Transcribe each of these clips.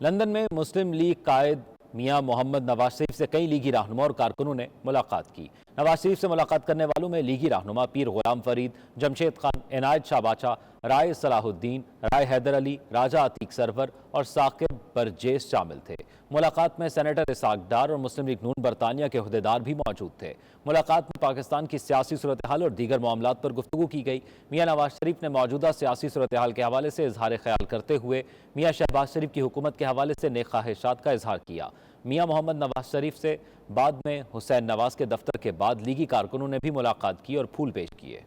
London میں مسلم league قائد میاں محمد نواز شریف سے کئی لیگی رہنما اور کارکنوں نے ملاقات کی۔ نواز شریف سے ملاقات کرنے والوں میں لیگی رہنما پیر غلام فرید، جمشید خان، عنایت شاہ باچا، رائے صلاح الدین، رائے حیدر علی، راجہ عتیق سرور اور ثاقب برجیس شامل تھے۔ ملاقات میں سینیٹر اسحاق ڈار اور مسلم لیگ نون برطانیہ کے عہدیدار بھی موجود تھے۔ ملاقات میں پاکستان کی سیاسی صورتحال اور دیگر معاملات پر گفتگو کی گئی۔ میاں نواز شریف نے موجودہ سیاسی صورتحال کے حوالے سے اظہار خیال کرتے ہوئے میاں شہباز شریف کی حکومت کے حوالے سے نیک خواہشات کا اظہار کیا۔ میاں محمد نواز شریف سے بعد میں حسین نواز کے دفتر کے بعد لیگی کارکنوں نے بھی ملاقات کی اور پھول پیش کیے۔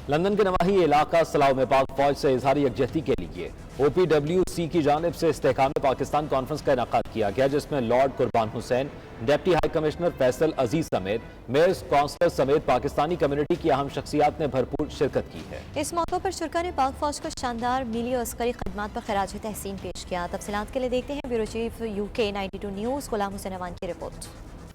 لندن کے نواحی علاقہ سلاؤ میں پاک فوج سے اظہار یکجہتی کے لیے OPWC کی جانب سے استحکام پاکستان کانفرنس کا انعقاد کیا گیا، جس میں لارڈ قربان حسین، ڈپٹی ہائی کمشنر فیصل عزیز سمیت میئرز، کونسلر سمیت پاکستانی کمیونٹی کی اہم شخصیات نے بھرپور شرکت کی ہے۔ اس موقع پر شرکاء نے پاک فوج کو شاندار ملی اور عسکری خدمات پر خراج تحسین پیش کیا۔ تفصیلات کے لیے دیکھتے ہیں bureau chief UK 92 news Ghulam Hussain Awan کی رپورٹ۔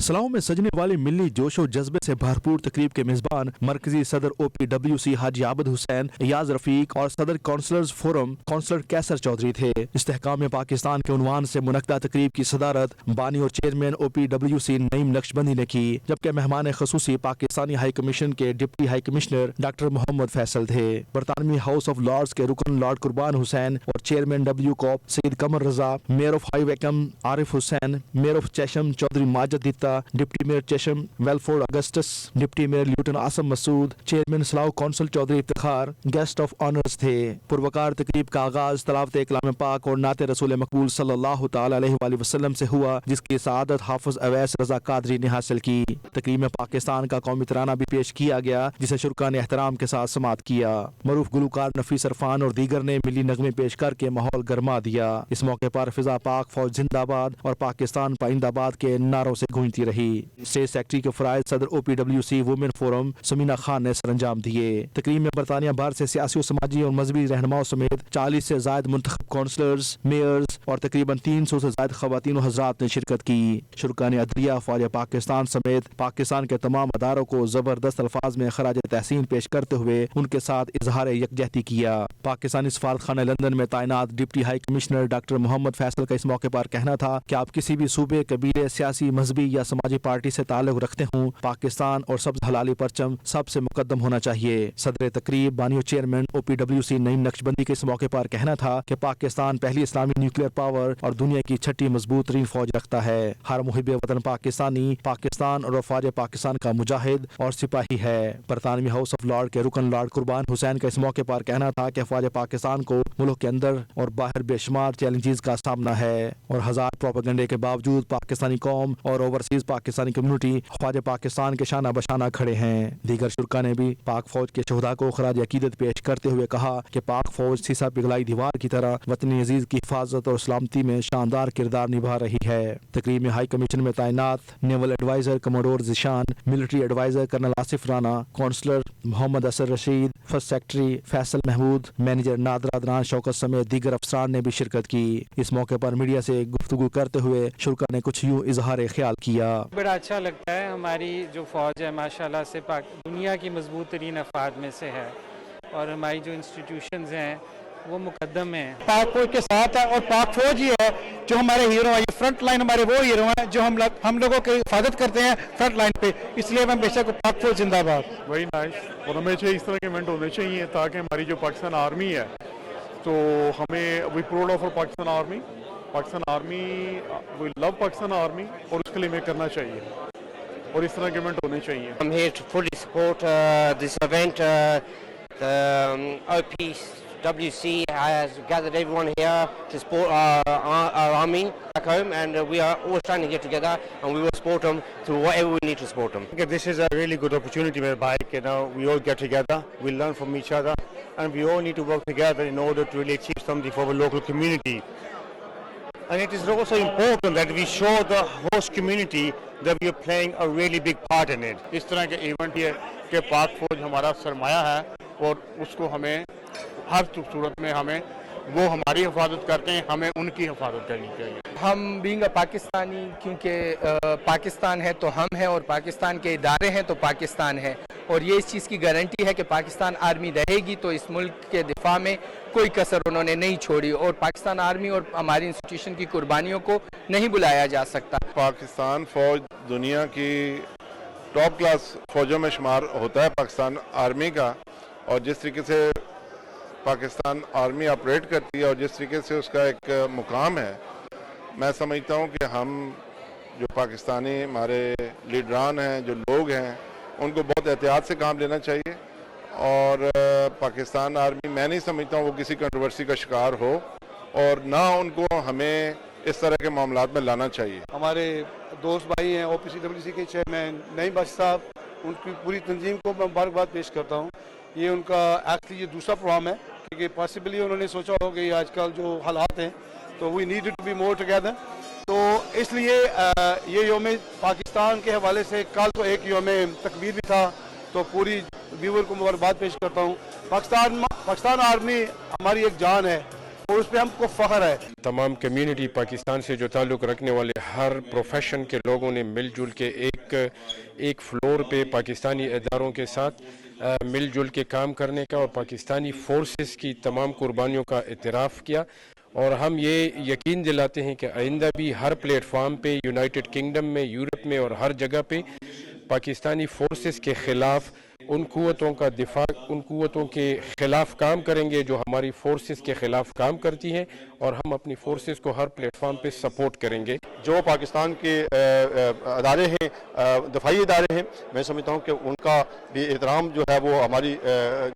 سلاؤ میں سجنے والی ملی جوش و جذبے سے بھرپور تقریب کے میزبان مرکزی صدر OPWC حاجی عابد حسین، ایاز رفیق اور صدر کونسلرز فورم کونسلر کیسر چودھری تھے۔ استحکام پاکستان کے عنوان سے منعقدہ تقریب کی صدارت بانی اور چیئرمین OPWC نعیم نقشبندی نے کی، جبکہ مہمان خصوصی پاکستانی ہائی کمیشن کے ڈپٹی ہائی کمشنر ڈاکٹر محمد فیصل تھے۔ برطانوی ہاؤس آف لارڈز کے رکن لارڈ قربان حسین اور chairman WCOP Syed Qamar Raza, mayor of High Wycombe Arif Hussain, mayor of Chesham Chaudhry Majid دیتا، deputy mayor Chesham Welford Augustus, deputy mayor Luton Asim Masood, chairman Slough council Chaudhry Iftikhar guest of honours تھے۔ پروقار تقریب کا آغاز تلاوت کلام پاک اور نعت رسول مقبول صلی اللہ تعالی علیہ وآلہ وسلم سے ہوا، جس کی سعادت حافظ اویس رضا قادری نے حاصل کی۔ تقریب میں پاکستان کا قومی ترانہ بھی پیش کیا گیا، جسے شرکاء نے احترام کے ساتھ سماعت کیا۔ معروف گلوکار نفیس عرفان اور دیگر نے ملی نغمے پیش کر کے ماحول گرما دیا۔ اس موقع پر فضا پاک فوج زندہ آباد اور پاکستان پائندہ آباد کے نعروں سے گونجتی رہی۔ اسٹیٹ سیکرٹری کے فرائض صدر OPWC women forum Samina Khan نے سر انجام دیے۔ تقریب میں برطانیہ بھر سے سیاسی و سماجی اور مذہبی رہنماؤں سمیت 40 سے زائد منتخب کونسلرز، میئرز اور تقریباً 300 سے زائد خواتین و حضرات نے شرکت کی۔ شرکاء نے عدلیہ، فوج پاکستان سمیت پاکستان کے تمام اداروں کو زبردست الفاظ میں خراج تحسین پیش کرتے ہوئے ان کے ساتھ اظہار یکجہتی کیا۔ پاکستانی سفارت خانہ لندن میں تعینات ڈپٹی ہائی کمشنر ڈاکٹر محمد فیصل کا اس موقع پر کہنا تھا کہ آپ کسی بھی صوبے، قبیلے، سیاسی، مذہبی یا سماجی پارٹی سے تعلق رکھتے ہوں، پاکستان اور سبز حلالی پرچم سب سے مقدم ہونا چاہیے۔ صدر تقریب بانی و چیئرمین OPWC نعیم نقشبندی کے اس موقع پر کہنا تھا کہ پاکستان پہلی اسلامی نیوکلیئر پاور اور دنیا کی چھٹی مضبوط ترین فوج رکھتا ہے۔ ہر محب وطن پاکستانی پاکستان اور افواج پاکستان کا مجاہد اور سپاہی ہے۔ برطانوی ہاؤس آف لارڈ کے رکن لارڈ قربان حسین کا اس موقع پر کہنا تھا کہ افواج پاکستان کو ملک کے اندر اور باہر بے شمار چیلنجز کا سامنا ہے اور ہزار پروپیگنڈے کے باوجود پاکستانی قوم اور اوورسیز پاکستانی کمیونٹی افواج پاکستان کے شانہ بشانہ کھڑے ہیں۔ دیگر شرکاء نے بھی پاک فوج کے شہداء کو خراج عقیدت پیش کرتے ہوئے کہا کہ پاک فوج سیسا پگھلائی دیوار کی طرح وطن عزیز کی حفاظت اور سلامتی میں شاندار کردار نبھا رہی ہے۔ تقریب میں ہائی کمیشن میں تعینات naval adviser commodore Zeeshan, military adviser colonel Asif Rana, counsellor Muhammad Asar Rasheed, first secretary Faisal Mahmood, manager Nadir Adnan Shaukat سمیت دیگر افسران نے بھی شرکت کی۔ اس موقع پر میڈیا سے گفتگو کرتے ہوئے شرکاء نے کچھ یوں اظہار خیال کیا۔ بڑا اچھا لگتا ہے، ہماری جو فوج ہے ماشاءاللہ سے دنیا کی مضبوط ترین افواج میں سے ہے اور ہماری جو انسٹیٹیوشنز ہیں وہ مقدم ہیں۔ پاک فوج کے ساتھ ہے اور پاک فوج ہی ہے جو ہمارے ہیرو ہیں، یہ فرنٹ لائن ہمارے وہ ہیرو ہیں جو ہم لوگوں کی حفاظت کرتے ہیں فرنٹ لائن پہ، اس لیے میں ہمیشہ کو پاک فوج زندہ باد۔ وہی نائس، اور ہمیں اس طرح کے ایونٹ ہونے چاہیے تاکہ ہماری جو پاکستان آرمی ہے تو ہمیں we proud of Pakistan army, we love Pakistan army اور اس کے لیے ہمیں کرنا چاہیے اور اس طرح کے ایونٹ ہونے چاہیے۔ I'm here to fully support this event. OPWC has gathered everyone here to support our army back home, and we are all standing here together and we will support them through whatever we need to support them. This is a really good opportunity whereby we all get together, we learn from each other, and we all need to work together in order to really achieve something for our local community. And it is also important that we show the host community that we are playing a really big part in it. اس طرح کے event یہ کہ پاک فوج ہمارا سرمایہ ہے اور اس کو ہمیں ہر صورت میں وہ ہماری حفاظت کرتے ہیں، ہمیں ان کی حفاظت کرنی چاہیے۔ ہم بینگ پاکستانی، کیونکہ پاکستان ہے تو ہم ہیں اور پاکستان کے ادارے ہیں تو پاکستان ہے، اور یہ اس چیز کی گارنٹی ہے کہ پاکستان آرمی رہے گی تو اس ملک کے دفاع میں کوئی کسر انہوں نے نہیں چھوڑی، اور پاکستان آرمی اور ہماری انسٹیٹیوشن کی قربانیوں کو نہیں بلایا جا سکتا۔ پاکستان فوج دنیا کی ٹاپ کلاس فوجوں میں شمار ہوتا ہے پاکستان آرمی کا، اور جس طریقے سے پاکستان آرمی آپریٹ کرتی ہے اور جس طریقے سے اس کا ایک مقام ہے، میں سمجھتا ہوں کہ ہم جو پاکستانی ہمارے لیڈران ہیں، جو لوگ ہیں، ان کو بہت احتیاط سے کام لینا چاہیے، اور پاکستان آرمی میں نہیں سمجھتا ہوں وہ کسی کنٹروورسی کا شکار ہو، اور نہ ان کو ہمیں اس طرح کے معاملات میں لانا چاہیے۔ ہمارے دوست بھائی ہیں OPCWC کے چیئرمین نعیم بخش صاحب، ان کی پوری تنظیم کو میں مبارکباد پیش کرتا ہوں۔ یہ ان کا ایکچولی یہ دوسرا پروگرام ہے، کیونکہ پاسبلی انہوں نے سوچا ہو کہ آج کل جو حالات ہیں تو we need to be more together, تو اس لیے یہ یوم پاکستان کے حوالے سے کل تو ایک یوم تکبیر بھی تھا، تو پوری ویور کو مبارکباد پیش کرتا ہوں۔ پاکستان آرمی ہماری ایک جان ہے اور اس پہ ہم کو فخر ہے۔ تمام کمیونٹی پاکستان سے جو تعلق رکھنے والے ہر پروفیشن کے لوگوں نے مل جل کے ایک فلور پہ پاکستانی اداروں کے ساتھ مل جل کے کام کرنے کا اور پاکستانی فورسز کی تمام قربانیوں کا اعتراف کیا، اور ہم یہ یقین دلاتے ہیں کہ آئندہ بھی ہر پلیٹ فارم پہ یونائٹڈ کنگڈم میں، یورپ میں اور ہر جگہ پہ پاکستانی فورسز کے خلاف ان قوتوں کا دفاع، ان قوتوں کے خلاف کام کریں گے جو ہماری فورسز کے خلاف کام کرتی ہیں، اور ہم اپنی فورسز کو ہر پلیٹ فارم پہ سپورٹ کریں گے۔ جو پاکستان کے ادارے ہیں، دفاعی ادارے ہیں، میں سمجھتا ہوں کہ ان کا بھی احترام جو ہے وہ ہماری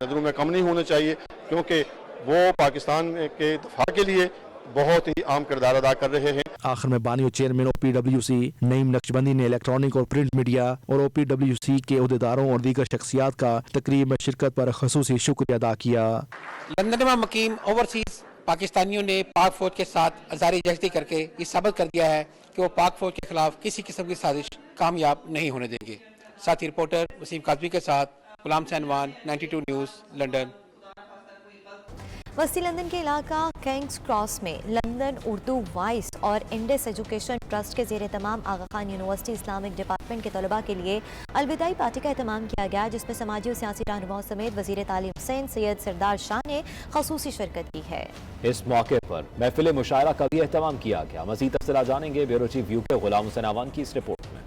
نظروں میں کم نہیں ہونا چاہیے، کیونکہ وہ پاکستان کے دفاع کے لیے بہت ہی اہم کردار ادا کر رہے ہیں۔ آخر میں بانی و چیئرمین OPWC نعیم نقشبندی نے الیکٹرانک اور پرنٹ میڈیا اور OPWC کے عہدیداروں اور دیگر شخصیات کا تقریب میں شرکت پر خصوصی شکریہ ادا کیا۔ لندن میں مقیم اوورسیز پاکستانیوں نے پاک فوج کے ساتھ ہزارہ جہتی کر کے یہ ثابت کر دیا ہے کہ وہ پاک فوج کے خلاف کسی قسم کی سازش کامیاب نہیں ہونے دیں گے۔ ساتھی رپورٹر وسیم کاظمی کے ساتھ غلام سینوان، 92 نیوز، لندن۔ وسطی لندن کے علاقہ کنگز کراس میں لندن اردو وائس اور انڈس ایجوکیشن ٹرسٹ کے زیر اہتمام آغا خان یونیورسٹی اسلامک ڈپارٹمنٹ کے طلباء کے لیے الوداعی پارٹی کا اہتمام کیا گیا، جس میں سماجی و سیاسی رہنماؤں سمیت وزیر تعلیم سندھ سید سردار شاہ نے خصوصی شرکت کی ہے۔ اس موقع پر محفل مشاعرہ کا بھی اہتمام کیا گیا۔ مزید تفصیلات جانیں گے بیورو چیف UK غلام حسین آوان کی اس رپورٹ میں۔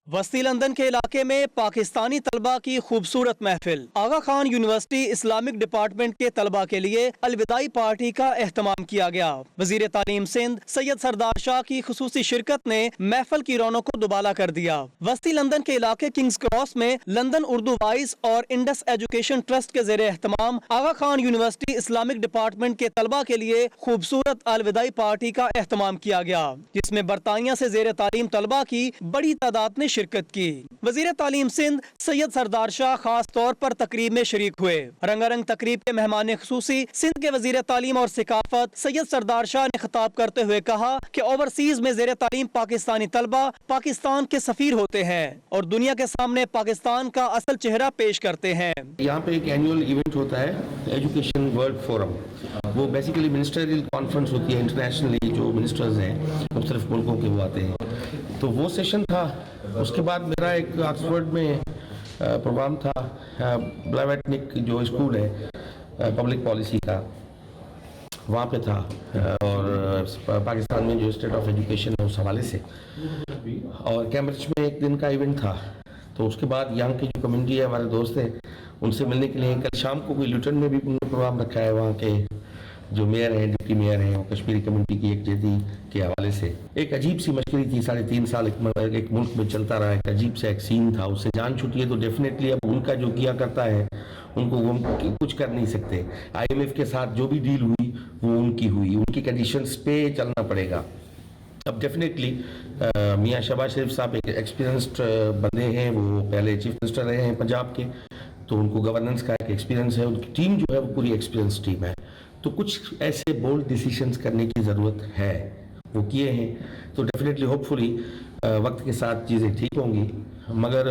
وسطی لندن کے علاقے میں پاکستانی طلبہ کی خوبصورت محفل، آغا خان یونیورسٹی اسلامک ڈپارٹمنٹ کے طلبہ کے لیے الوداعی پارٹی کا اہتمام کیا گیا۔ وزیر تعلیم سندھ سید سردار شاہ کی خصوصی شرکت نے محفل کی رونق کو دوبالا کر دیا۔ وسطی لندن کے علاقے کنگز کراس میں لندن اردو وائس اور انڈس ایجوکیشن ٹرسٹ کے زیر اہتمام آغا خان یونیورسٹی اسلامک ڈپارٹمنٹ کے طلبہ کے لیے خوبصورت الوداعی پارٹی کا اہتمام کیا گیا، جس میں برطانیہ سے زیر تعلیم طلبہ کی بڑی تعداد نے شرکت کی۔ وزیر تعلیم سندھ سید سردار شاہ خاص طور پر تقریب میں شریک ہوئے۔ رنگا رنگ تقریب کے مہمان خصوصی سندھ کے وزیر تعلیم اور ثقافت سید سردار شاہ نے خطاب کرتے ہوئے کہا کہ اوورسیز میں زیر تعلیم پاکستانی طلبہ پاکستان کے سفیر ہوتے ہیں اور دنیا کے سامنے پاکستان کا اصل چہرہ پیش کرتے ہیں۔ یہاں پہ ایک اینیول ایونٹ ہوتا ہے ایجوکیشن ورلڈ فورم، وہ بیسیکلی منسٹریل کانفرنس ہوتی ہے، انٹرنیشنلی جو منسٹرز ہیں مختلف ملکوں کے وہ آتے ہیں، تو وہ سیشن تھا۔ اس کے بعد میرا ایک آکسفورڈ میں پروگرام تھا، بلاویٹنک جو اسکول ہے پبلک پالیسی کا، وہاں پہ تھا، اور پاکستان میں جو اسٹیٹ آف ایجوکیشن ہے اس حوالے سے، اور کیمبرج میں ایک دن کا ایونٹ تھا۔ تو اس کے بعد یہاں کی جو کمیونٹی ہے، ہمارے دوست ہیں، ان سے ملنے کے لیے کل شام کو کوئی لوٹن میں بھی پروگرام رکھا ہے، وہاں کے جو میئر ہیں، ڈپٹی میئر ہیں، وہ کشمیری کمیونٹی کی ایک جدی کے حوالے سے ایک عجیب سی مشکل تھی، 3.5 سال ایک ملک میں چلتا رہا، ایک عجیب سا ایک سین تھا، اس سے جان چھوٹی ہے تو ڈیفینیٹلی اب ان کا جو کیا کرتا ہے ان کو وہ کچھ کر نہیں سکتے۔ IMF کے ساتھ جو بھی ڈیل ہوئی وہ ان کی ہوئی، ان کی کنڈیشنز پہ چلنا پڑے گا۔ اب ڈیفینیٹلی میاں شہباز شریف صاحب ایک ایکسپیرینسڈ بندے ہیں، وہ پہلے چیف منسٹر رہے ہیں پنجاب کے، تو ان کو گورننس کا ایک ایکسپیرینس ہے، ان کی ٹیم جو ہے وہ پوری ایکسپیرینس ٹیم ہے، تو کچھ ایسے بولڈ ڈیسیشنز کرنے کی ضرورت ہے، وہ کیے ہیں۔ تو ڈیفینیٹلی ہوپ فلی وقت کے ساتھ چیزیں ٹھیک ہوں گی، مگر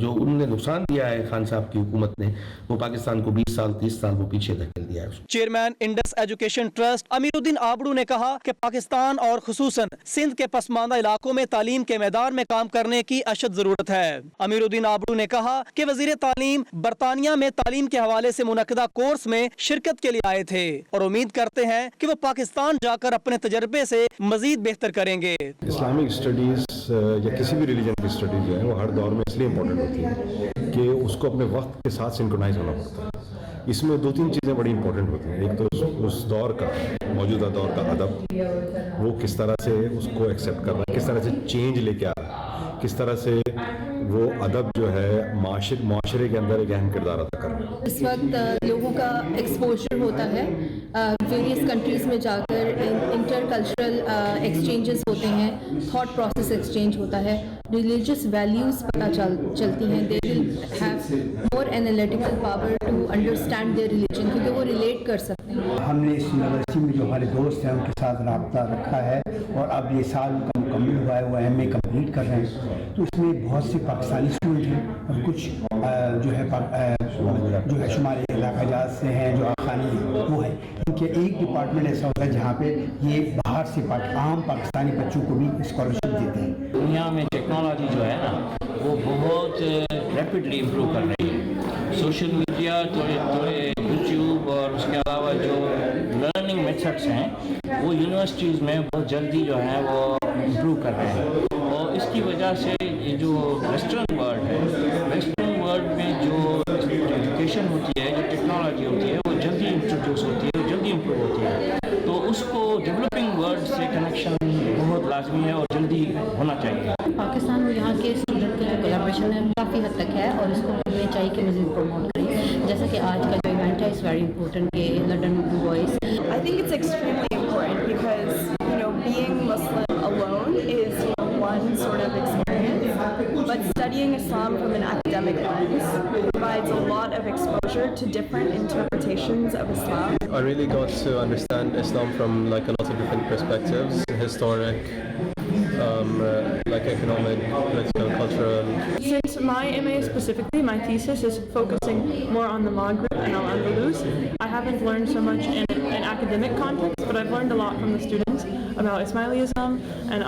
جو انہوں نے نقصان دیا ہے خان صاحب کی حکومت نے، وہ پاکستان کو 20 سال 30 سال وہ پیچھے دھکیل دیا ہے. چیئرمین انڈس ایجوکیشن ٹرسٹ امیر الدین آبڑو نے کہا کہ پاکستان اور خصوصاً سندھ کے پسماندہ علاقوں میں تعلیم کے میدان میں کام کرنے کی اشد ضرورت ہے. امیر الدین آبڑو نے کہا کہ وزیر تعلیم برطانیہ میں تعلیم کے حوالے سے منعقدہ کورس میں شرکت کے لیے آئے تھے اور امید کرتے ہیں کہ وہ پاکستان جا کر اپنے تجربے سے مزید بہتر کریں گے. اسلامک اسٹڈیز یا کسی بھی ریلیجن کی اسٹڈیز جو ہیں وہ ہر دور میں اس لیے امپورٹنٹ ہوتی ہیں کہ اس کو اپنے وقت کے ساتھ سنکرونائز ہونا پڑتا ہے. اس میں 2-3 چیزیں بڑی امپورٹنٹ ہوتی ہیں. ایک تو اس دور کا، موجودہ دور کا ادب، وہ کس طرح سے اس کو ایکسیپٹ کر رہا ہے، کس طرح سے چینج لے کے آ رہا ہے، کس طرح سے وہ ادب جو ہے معاشرے کے اندر ایک اہم کردار ادا کر رہا ہے. اس وقت لوگوں کا ایکسپوجر ہوتا ہے، ویریس کنٹریز میں جا کر انٹر کلچرل ایکسچینجز ہوتے ہیں، تھاٹ پروسیس ایکسچینج ہوتا ہے، ریلیجیس ویلیوز پتہ چلتی ہیں. They will have more analytical power to understand their religion, کیونکہ وہ ریلیٹ کر سکتے ہیں. ہم نے اس یونیورسٹی میں جو ہمارے دوست ہیں ان کے ساتھ رابطہ رکھا ہے اور اب یہ سال کا مکمل ہوا ہے، وہ ایم اے کمپلیٹ کر رہے ہیں. تو اس میں بہت سے پاکستانی اسٹوڈنٹ ہیں اور کچھ جو ہے شمالی علاقہ جات سے ہیں، جو خانی وہ ہے. کیونکہ ایک ڈپارٹمنٹ ایسا ہوتا ہے جہاں پہ یہ باہر سے عام پاکستانی بچوں کو بھی اسکالرشپ دیتے ہیں. دنیا میں ٹیکنالوجی جو ہے نا وہ بہت ریپڈلی امپروو کر رہی ہے. سوشل میڈیا، تھوڑے یوٹیوب اور اس کے علاوہ جو لرننگ میتھڈس ہیں وہ یونیورسٹیز میں بہت جلدی جو ہے وہ امپروو کر رہے ہیں. اور اس کی وجہ سے یہ جو ویسٹرن ورلڈ ہے، ویسٹرن ورلڈ میں جو ایجوکیشن ہوتی ہے، جو ٹیکنالوجی ہوتی ہے وہ جلدی انٹروڈیوس ہوتی ہے، جلدی امپروو ہوتی ہے. تو اس کو ڈیولپنگ ورلڈ سے کنیکشن بہت لازمی ہے اور جلدی ہونا چاہیے. پاکستان میں یہاں کے اسٹوڈنٹ کا جو کولیبریشن ہے کافی حد تک ہے اور اس کو ہمیں چاہیے کہ مزید پروموٹ کریں. جیسا کہ آج کا جو ایونٹ ہے از ویری امپورٹنٹ کہ London Urdu voice. I think it's extremely important because, being Muslim alone is one sort of experience, but studying Islam from an academic lens provides a lot of exposure to different interpretations of Islam. I really got to understand Islam from like a lot of different perspectives, historic, like economic, political, cultural. Since my MA specifically, my thesis is focusing more on the Maghrib and Al-Andalus, I haven't learned so much in an academic context, but I've learned a lot from the students about Ismailism and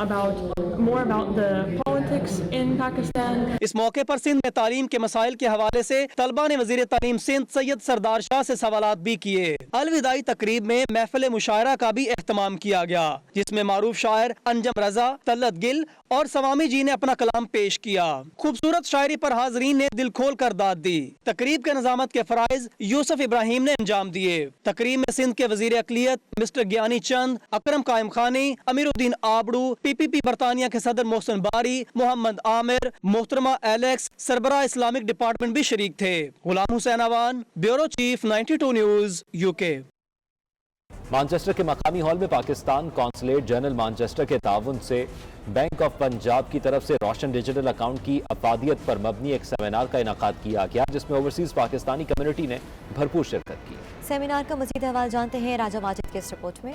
more about the politics in Pakistan. اس موقع پر سندھ میں تعلیم کے مسائل کے حوالے سے طلبہ نے وزیر تعلیم سندھ سید سردار شاہ سے سوالات بھی کیے. الوداعی تقریب میں محفل مشاعرہ کا بھی اہتمام کیا گیا جس میں معروف شاعر انجم رضا، طلعت گل اور سوامی جی نے اپنا کلام پیش کیا. خوبصورت شاعری پر حاضرین نے دل کھول کر داد دی. تقریب کے نظامت کے فرائض یوسف ابراہیم نے انجام دیے. تقریب میں سندھ کے وزیر اقلیت مسٹر گیانی چند، اکرم قائم خانی، امیر الدین آبڑو، پی پی پی برطانیہ کے صدر محسن باری، محمد عامر، محترمہ ایلیکس، سربراہ اسلامک ڈپارٹمنٹ بھی شریک تھے. Ghulam Hussain Awan, bureau chief 92 news, UK. Manchester کے مقامی ہال میں پاکستان قونصلیٹ جنرل مانچسٹر کے تعاون سے بینک آف پنجاب کی طرف سے روشن ڈیجیٹل اکاؤنٹ کی افادیت پر مبنی ایک سیمینار کا انعقاد کیا گیا جس میں اوورسیز پاکستانی کمیونٹی نے بھرپور شرکت کی. سیمینار کا مزید احوال جانتے ہیں راجہ واجد کی اس رپورٹ میں.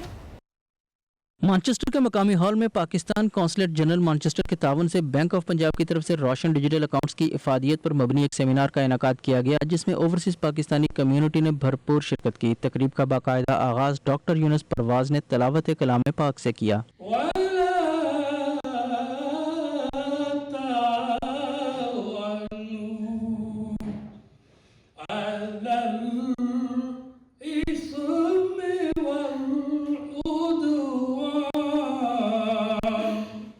مانچسٹر کے مقامی ہال میں پاکستان قونصلیٹ جنرل مانچسٹر کے تعاون سے بینک آف پنجاب کی طرف سے روشن ڈیجیٹل اکاؤنٹس کی افادیت پر مبنی ایک سیمینار کا انعقاد کیا گیا جس میں اوورسیز پاکستانی کمیونٹی نے بھرپور شرکت کی. تقریب کا باقاعدہ آغاز ڈاکٹر یونس پرواز نے تلاوت کلام پاک سے کیا.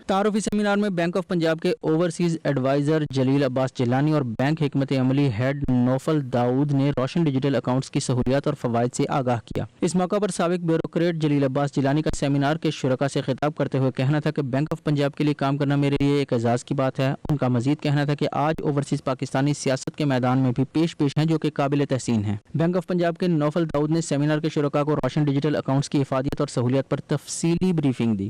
تعارفی سیمینار میں بینک آف پنجاب کے اوورسیز ایڈوائزر جلیل عباس جیلانی اور بینک حکمت عملی ہیڈ نوفل داؤد نے روشن ڈیجیٹل اکاؤنٹس کی سہولیات اور فوائد سے آگاہ کیا. اس موقع پر سابق بیوروکریٹ جلیل عباس جیلانی کا سیمینار کے شرکاء سے خطاب کرتے ہوئے کہنا تھا کہ بینک آف پنجاب کے لیے کام کرنا میرے لیے ایک اعزاز کی بات ہے. ان کا مزید کہنا تھا کہ آج اوورسیز پاکستانی سیاست کے میدان میں بھی پیش ہیں جو کہ قابل تحسین ہیں. بینک آف پنجاب کے نوفل داؤد نے سیمینار کے شرکاء کو روشن ڈیجیٹل اکاؤنٹس کی افادیت اور سہولیات پر تفصیلی briefing the.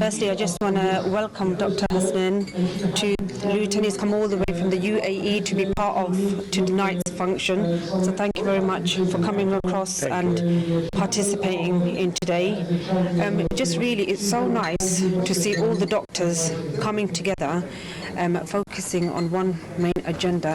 Firstly, I just want to welcome Dr. Hasnan to Luton. He's come all the way from the UAE to be part of tonight's function. So thank you very much for coming across and participating in today. Just really, it's so nice to see all the doctors coming together, focusing on one main agenda.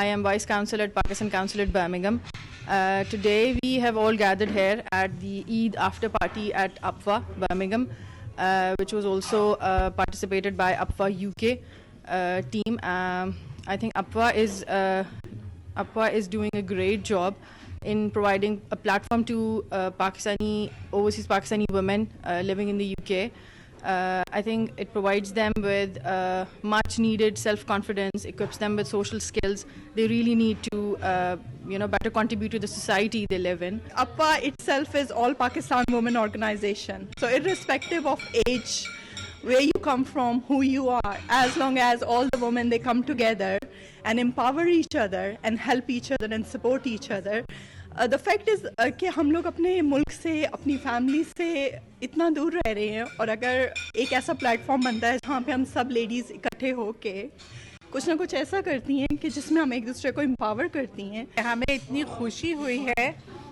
I am Vice Council at Pakistan Council at Birmingham. Today we have all gathered here at the Eid after party at APFA Birmingham, which was also participated by APFA UK team. I think APFA is doing a great job in providing a platform to overseas Pakistani women living in the UK. I think it provides them with much needed self-confidence, equips them with social skills. They really need to better contribute to the society they live in. APFA itself is All Pakistan Women Organization. So irrespective of age, where you come from, who you are, as long as all the women they come together and empower each other and help each other and support each other. The fact is کہ ہم لوگ اپنے ملک سے اپنی family سے اتنا دور رہ رہے ہیں، اور اگر ایک ایسا پلیٹ فارم بنتا ہے جہاں پہ ہم سب لیڈیز اکٹھے ہو کے کچھ نہ کچھ ایسا کرتی ہیں کہ جس میں ہم ایک دوسرے کو امپاور کرتی ہیں. ہمیں اتنی خوشی ہوئی ہے.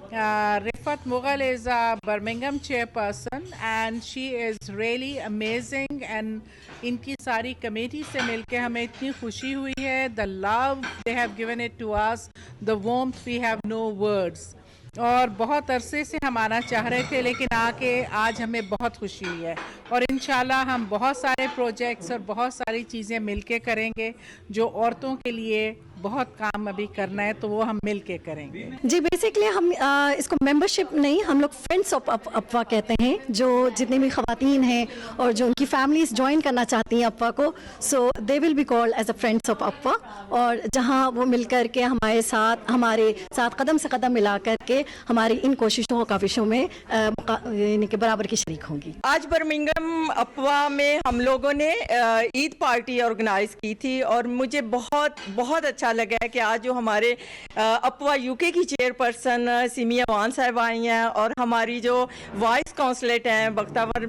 Rifat Mughal is a Birmingham chairperson and she is really amazing and ان کی ساری کمیٹی سے مل کے ہمیں اتنی خوشی ہوئی ہے. The love they have given it to us, the warmth, we have no words. اور بہت عرصے سے ہم آنا چاہ رہے تھے لیکن آ کے آج ہمیں بہت خوشی ہوئی ہے اور انشاءاللہ ہم بہت سارے پروجیکٹس اور بہت ساری چیزیں مل کے کریں گے جو عورتوں کے لیے بہت کام ابھی کرنا ہے تو وہ ہم مل کے کریں گے. جی بیسکلی ہم اس کو ممبرشپ نہیں, ہم لوگ فرینڈس آف اپوا کہتے ہیں. جو جتنی بھی خواتین ہیں اور جو ان کی فیملیز جوائن کرنا چاہتی ہیں اپوا کو, so they will be called as a friends of اپوا. اور جہاں وہ مل کر کے ہمارے ساتھ قدم سے قدم ملا کر کے ہماری ان کوششوں اور کاوشوں میں یعنی کہ برابر کی شریک ہوں گی. آج برمنگھم اپوا میں ہم لوگوں نے عید پارٹی آرگنائز کی تھی اور مجھے بہت بہت اچھا لگا ہے کہ آج جو ہمارے اپوا یو کے کی چیئر پرسن سیمیا وان صاحب آئی ہیں اور ہماری جو وائس کونسلیٹ ہیں بختاور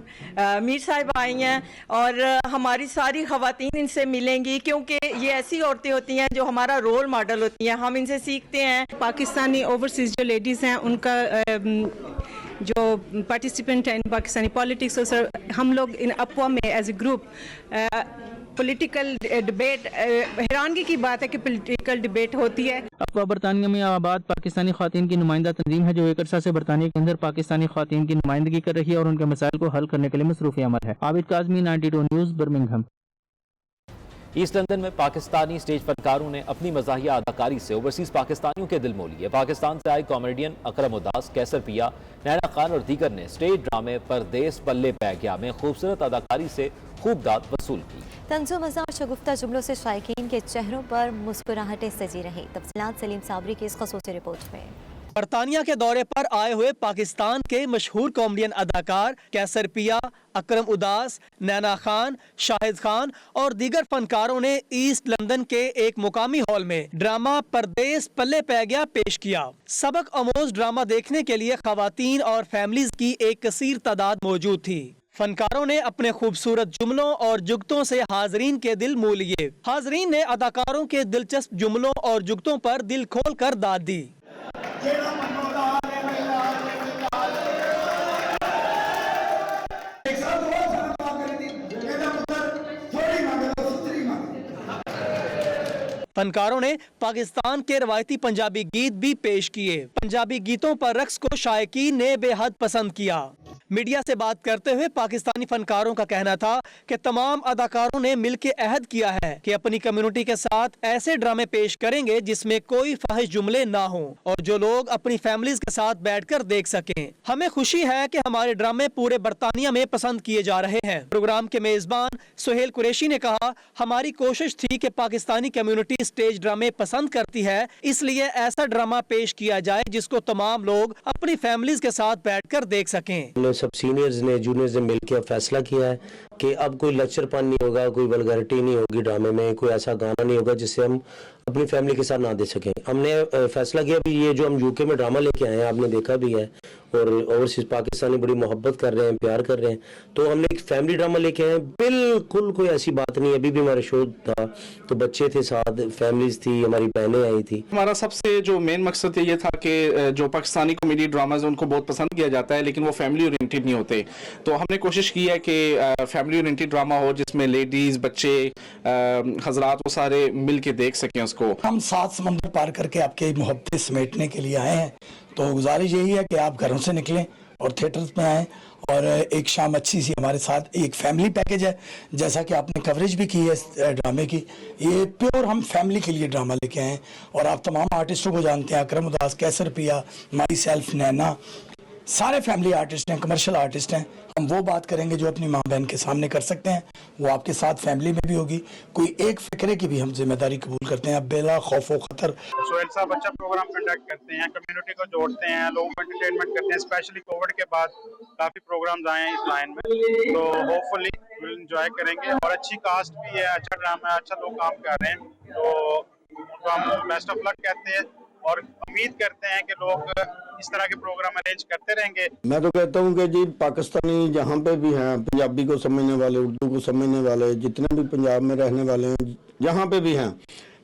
میر صاحب آئی ہیں اور ہماری ساری خواتین ان سے ملیں گی کیونکہ یہ ایسی عورتیں ہوتی ہیں جو ہمارا رول ماڈل ہوتی ہیں, ہم ان سے سیکھتے ہیں. پاکستانی اوورسیز جو لیڈیز ہیں ان کا جو پارٹیسپینٹ ہیں پاکستانی پالیٹکس, ہم لوگ ان اپوا میں as a group political debate, حیرانگی کی بات ہے کہ پولیٹیکل ڈبیٹ ہوتی ہے. اپوا برطانیہ میں آباد پاکستانی خواتین کی نمائندہ تنظیم ہے جو ایک عرصہ سے برطانیہ کے اندر پاکستانی خواتین کی نمائندگی کر رہی ہے اور ان کے مسائل کو حل کرنے کے لیے مصروف عمل ہے. Abid Kazmi, 92 news, Birmingham. East London میں پاکستانی سٹیج فنکاروں نے اپنی مزاحیہ اداکاری سے اوورسیز پاکستانیوں کے دل مو لیے. پاکستان سے آئے کامیڈین اکرم اداس, کیسر پیا, نینا خان اور دیگر نے سٹیج ڈرامے پردیس پلے پہ گیا میں خوبصورت اداکاری سے خوب داد وصول کی. طنز و مزاح اور شگفتہ جملوں سے شائقین کے چہروں پر مسکراہٹیں سجی رہیں. تفصیلات سلیم صابری کی اس خصوصی رپورٹ میں. برطانیہ کے دورے پر آئے ہوئے پاکستان کے مشہور کامیڈین اداکار کیسر پیا, اکرم اداس, نینا خان, شاہد خان اور دیگر فنکاروں نے ایسٹ لندن کے ایک مقامی ہال میں ڈرامہ پردیس پلے پہ گیا پیش کیا. سبق آموز ڈرامہ دیکھنے کے لیے خواتین اور فیملیز کی ایک کثیر تعداد موجود تھی. فنکاروں نے اپنے خوبصورت جملوں اور جگتوں سے حاضرین کے دل مو لیے. حاضرین نے اداکاروں کے دلچسپ جملوں اور جگتوں پر دل کھول کر داد دی. فنکاروں نے پاکستان کے روایتی پنجابی گیت بھی پیش کیے. پنجابی گیتوں پر رقص کو شائقین نے بے حد پسند کیا. میڈیا سے بات کرتے ہوئے پاکستانی فنکاروں کا کہنا تھا کہ تمام اداکاروں نے مل کے عہد کیا ہے کہ اپنی کمیونٹی کے ساتھ ایسے ڈرامے پیش کریں گے جس میں کوئی فحش جملے نہ ہوں اور جو لوگ اپنی فیملیز کے ساتھ بیٹھ کر دیکھ سکیں. ہمیں خوشی ہے کہ ہمارے ڈرامے پورے برطانیہ میں پسند کیے جا رہے ہیں. پروگرام کے میزبان سہیل قریشی نے کہا, ہماری کوشش تھی کہ پاکستانی کمیونٹی سٹیج ڈرامے پسند کرتی ہے, اس لیے ایسا ڈرامہ پیش کیا جائے جس کو تمام لوگ اپنی فیملیز کے ساتھ بیٹھ کر دیکھ سکیں. سب سینئرز نے جونیئرز نے مل کے فیصلہ کیا ہے کہ اب کوئی لیکچر پن نہیں ہوگا, کوئی ولگرٹی نہیں ہوگی ڈرامے میں, کوئی ایسا گانا نہیں ہوگا جس سے ہم اپنی فیملی کے ساتھ نہ دے سکیں. ہم نے فیصلہ کیا بھی یہ جو ہم یو کے میں ڈرامہ لے کے آئے ہیں, آپ نے دیکھا بھی ہے, اور اوورسیز پاکستانی بڑی محبت کر رہے ہیں, پیار کر رہے ہیں, تو ہم نے ایک فیملی ڈرامہ لے کے آئے ہیں. بالکل کوئی ایسی بات نہیں. ابھی بھی ہمارا شو تھا تو بچے تھے ساتھ, فیملیز تھی, ہماری بہنیں آئی تھی. ہمارا سب سے جو مین مقصد یہ تھا کہ جو پاکستانی کامیڈی ڈراماز ان کو بہت پسند کیا جاتا ہے لیکن وہ فیملی اورینٹڈ نہیں ہوتے, تو ہم نے کوشش کی ہے کہ فیملی اورینٹڈ ڈرامہ ہو جس میں لیڈیز, بچے, حضرات وہ سارے مل کے دیکھ سکیں اس کو. ہم 7 سمندر پار کر کے آپ کی محبتیں سمیٹنے کے لیے آئے ہیں, تو گزارش یہی ہے کہ آپ گھروں سے نکلیں اور تھیٹرز میں آئیں اور ایک شام اچھی سی ہمارے ساتھ. ایک فیملی پیکج ہے جیسا کہ آپ نے کوریج بھی کی ہے ڈرامے کی, یہ پیور ہم فیملی کے لیے ڈرامہ لے کے آئے ہیں. اور آپ تمام آرٹسٹوں کو جانتے ہیں, اکرم اداس, کیسر پیا, مائی سیلف, نینا, سارے فیملی آرٹسٹ ہیں, کمرشل آرٹسٹ ہیں. ہم وہ بات کریں گے جو اپنی ماں بہن کے سامنے کر سکتے ہیں, وہ آپ کے ساتھ فیملی میں بھی ہوگی. کوئی ایک فکرے کی بھی ہم ذمہ داری قبول کرتے ہیں بلا خوف و خطر. سہیل صاحب اچھا پروگرام کنڈکٹ کرتے ہیں, کمیونٹی کو جوڑتے ہیں, لوگوں کو انٹرٹینمنٹ کرتے ہیں. اسپیشلی کووڈ کے بعد کافی پروگرامز آئے ہیں اس لائن میں, تو ہوپ فلی ول انجوائے کریں گے. اور اچھی کاسٹ بھی ہے, اچھا ڈرامہ ہے, اچھا لوگ کام کر رہے ہیں, تو ان کو ہم بیسٹ آف لک کہتے ہیں اور امید کرتے ہیں کہ لوگ اس طرح کے پروگرام ارینج کرتے رہیں گے. میں تو کہتا ہوں کہ جی پاکستانی جہاں پہ بھی ہیں, پنجابی کو سمجھنے والے, اردو کو سمجھنے والے, جتنے بھی پنجاب میں رہنے والے ہیں, جہاں پہ بھی ہیں,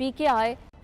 PKI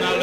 ਨਾਲ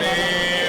ਤੇ